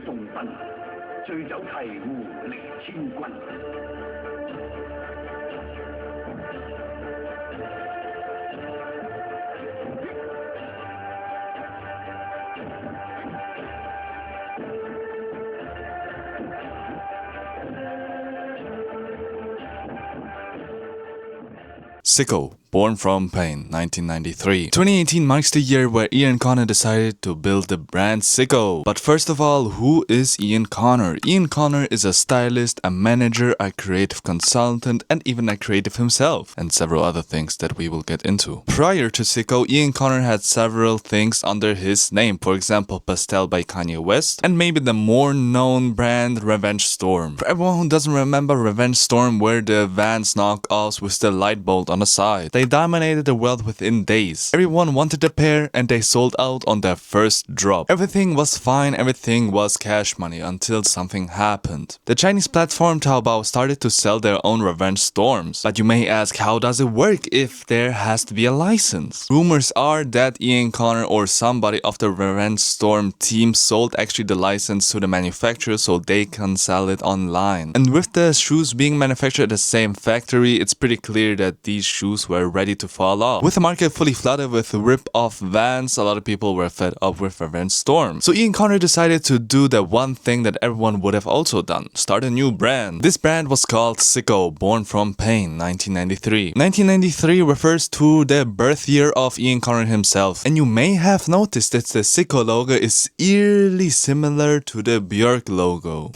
送賓，醉酒醍醐離千軍。Sicko, born from pain, 1993. 2018 marks the year where Ian Connor decided to build the brand Sicko. But first of all, who is Ian Connor? Ian Connor is a stylist, a manager, a creative consultant, and even a creative himself, and several other things that we will get into. Prior to Sicko, Ian Connor had several things under his name, for example, Pastel by Kanye West, and maybe the more known brand Revenge Storm. For everyone who doesn't remember, Revenge Storm were the Vans knockoffs with the light bolt on the side. They dominated the world within days. Everyone wanted a pair and they sold out on their first drop. Everything was fine, everything was cash money until something happened. The Chinese platform Taobao started to sell their own Revenge Storms. But you may ask, how does it work if there has to be a license? Rumors are that Ian Connor or somebody of the Revenge Storm team sold actually the license to the manufacturer so they can sell it online. And with the shoes being manufactured at the same factory, it's pretty clear that these shoes were ready to fall off. With the market fully flooded with rip-off Vans, a lot of people were fed up with Revenge Storm. So Ian Connor decided to do the one thing that everyone would have also done: start a new brand. This brand was called Sicko, born from pain, 1993. 1993 refers to the birth year of Ian Connor himself. And you may have noticed that the Sicko logo is eerily similar to the Björk logo.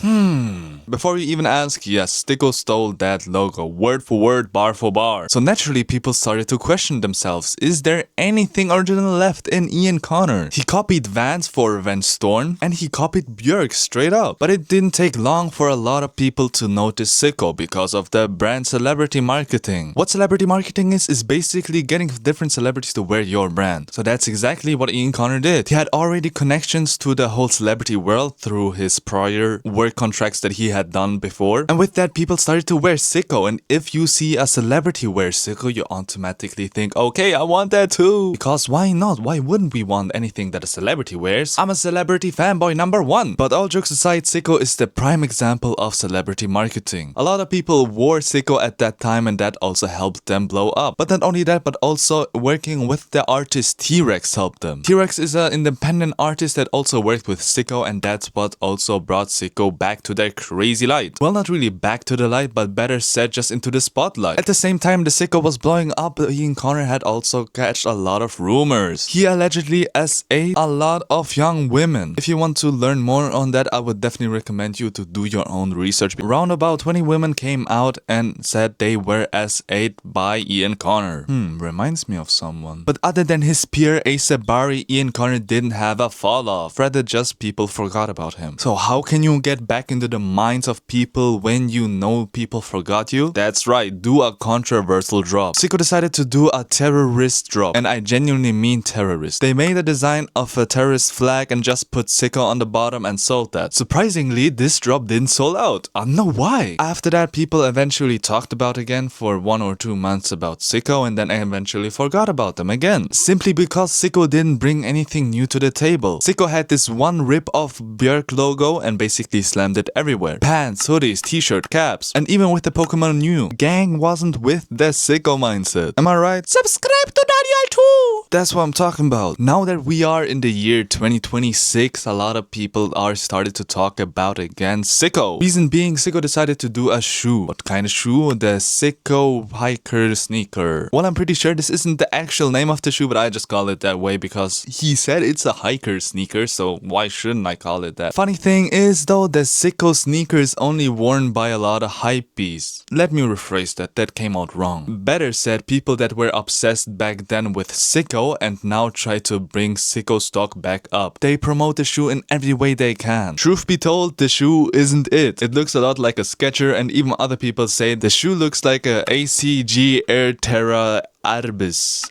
Before you even ask, yes, Sicko stole that logo, word for word, bar for bar. So naturally people started to question themselves, is there anything original left in Ian Connor? He copied Vans for Revenge Storm and he copied Björk straight up. But it didn't take long for a lot of people to notice Sicko because of the brand celebrity marketing. What celebrity marketing is basically getting different celebrities to wear your brand. So that's exactly what Ian Connor did. He had already connections to the whole celebrity world through his prior work contracts that he had done before. And with that, people started to wear Sicko. And if you see a celebrity wear Sicko, you automatically think, okay, I want that too. Because why not? Why wouldn't we want anything that a celebrity wears? I'm a celebrity fanboy number one. But all jokes aside, Sicko is the prime example of celebrity marketing. A lot of people wore Sicko at that time and that also helped them blow up. But not only that, but also working with the artist T-Rex helped them. T-Rex is an independent artist that also worked with Sicko, and that's what also brought Sicko back to their crazy light. Well, not really back to the light, but better said, just into the spotlight. At the same time the Sicko was blowing up, Ian Connor had also catched a lot of rumors. He allegedly SA a lot of young women. If you want to learn more on that, I would definitely recommend you to do your own research. Around about 20 women came out and said they were SA'd by Ian Connor. Reminds me of someone. But other than his peer Asa Bari, Ian Connor didn't have a fall off. Rather just people forgot about him. So how can you get back into the minds of people when you know people forgot you? That's right, do a controversial drop. Sicko decided to do a terrorist drop, and I genuinely mean terrorist. They made a design of a terrorist flag and just put Sicko on the bottom and sold that. Surprisingly, this drop didn't sold out. I don't know why. After that, people eventually talked about again for 1 or 2 months about Sicko, and then I eventually forgot about them again. Simply because Sicko didn't bring anything new to the table. Sicko had this one rip-off Björk logo and basically slammed it everywhere. Pants, hoodies, t-shirt, caps, and even with the Pokemon New, gang wasn't with the Sicko mindset. Am I right? Subscribe to Daniel too! That's what I'm talking about. Now that we are in the year 2026, a lot of people are started to talk about again Sicko. Reason being, Sicko decided to do a shoe. What kind of shoe? The Sicko hiker sneaker. Well, I'm pretty sure this isn't the actual name of the shoe, but I just call it that way because he said it's a hiker sneaker, so why shouldn't I call it that? Funny thing is though, the Sicko sneaker is only worn by a lot of hypebeasts. Let me rephrase that came out wrong. Better said, people that were obsessed back then with Sicko and now try to bring Sicko stock back up. They promote the shoe in every way they can. Truth be told, the shoe isn't it. It looks a lot like a Sketcher, and even other people say the shoe looks like a ACG Air Terra Albus.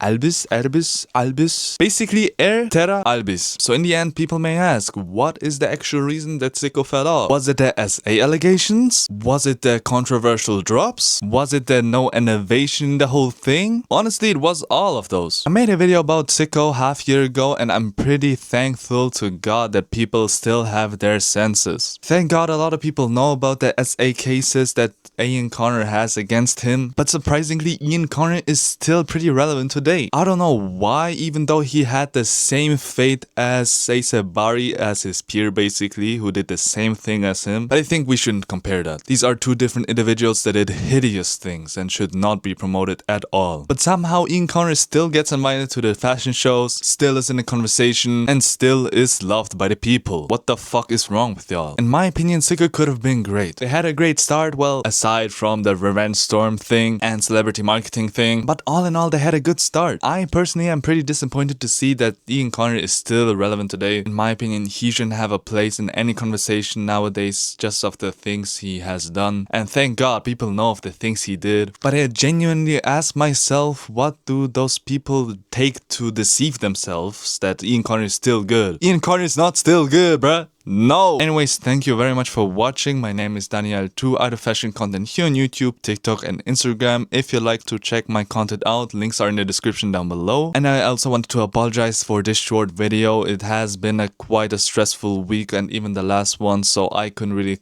albis. Basically, air terra albis. So in the end, people may ask, what is the actual reason that Sicko fell off? Was it the SA allegations? Was it the controversial drops? Was it the no innovation in the whole thing? Honestly, it was all of those. I made a video about Sicko half year ago, and I'm pretty thankful to God that people still have their senses. Thank God a lot of people know about the SA cases that Ian Connor has against him, but surprisingly, Ian Connor is still pretty relevant today. I don't know why, even though he had the same fate as Barry, as his peer basically, who did the same thing as him, but I think we shouldn't compare that. These are two different individuals that did hideous things and should not be promoted at all. But somehow Ian Connor still gets invited to the fashion shows, still is in the conversation, and still is loved by the people. What the fuck is wrong with y'all? In my opinion, Sickö could have been great. They had a great start, well, aside from the revenge storm thing and celebrity marketing thing, but all in all, they had a good start. I personally am pretty disappointed to see that Ian Connor is still relevant today. In my opinion, he shouldn't have a place in any conversation nowadays just of the things he has done. And thank God people know of the things he did. But I genuinely ask myself, what do those people take to deceive themselves that Ian Connor is still good? Ian Connor is not still good, bruh. No! Anyways, thank you very much for watching. My name is Daniel2. I do fashion content here on YouTube, TikTok and Instagram. If you'd like to check my content out, links are in the description down below. And I also wanted to apologize for this short video. It has been quite a stressful week and even the last one, so I couldn't really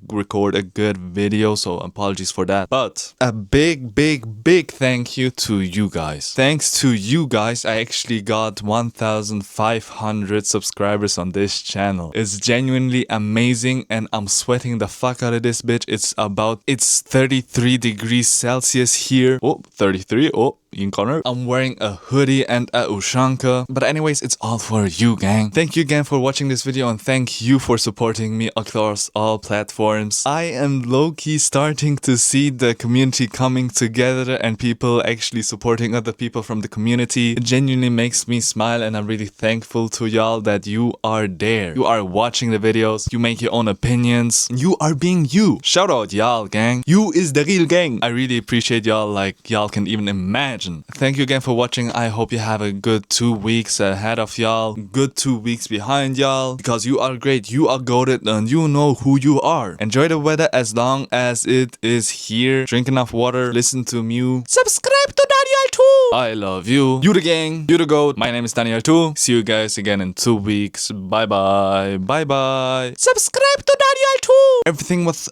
record a good video, so apologies for that. But a big thank you to you guys. Thanks to you guys, I actually got 1,500 subscribers on this channel. It's genuinely amazing and I'm sweating the fuck out of this bitch. It's 33 degrees Celsius here. Oh, 33. Oh, Ian Connor. I'm wearing a hoodie and a ushanka. But anyways, it's all for you, gang. Thank you again for watching this video and thank you for supporting me across all platforms. I am low-key starting to see the community coming together and people actually supporting other people from the community. It genuinely makes me smile and I'm really thankful to y'all that you are there. You are watching the videos. You make your own opinions. You are being you. Shout out y'all, gang. You is the real gang. I really appreciate y'all like y'all can even imagine. Thank you again for watching. I hope you have a good 2 weeks ahead of y'all. Good 2 weeks behind y'all. Because you are great. You are goated and you know who you are. Enjoy the weather as long as it is here. Drink enough water. Listen to me. Subscribe to Daniel2. I love you. You the gang. You the goat. My name is Daniel2. See you guys again in 2 weeks. Bye bye. Bye bye. Subscribe to Daniel2. Everything was...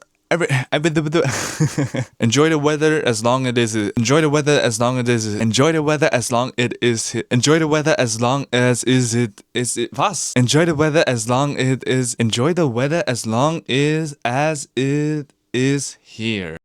Enjoy the weather as long it is. Enjoy the weather as long it is. Enjoy the weather as long it is. Enjoy the weather as long as is it. Is it was? Enjoy the weather as long it is. Enjoy the weather as long as it is here.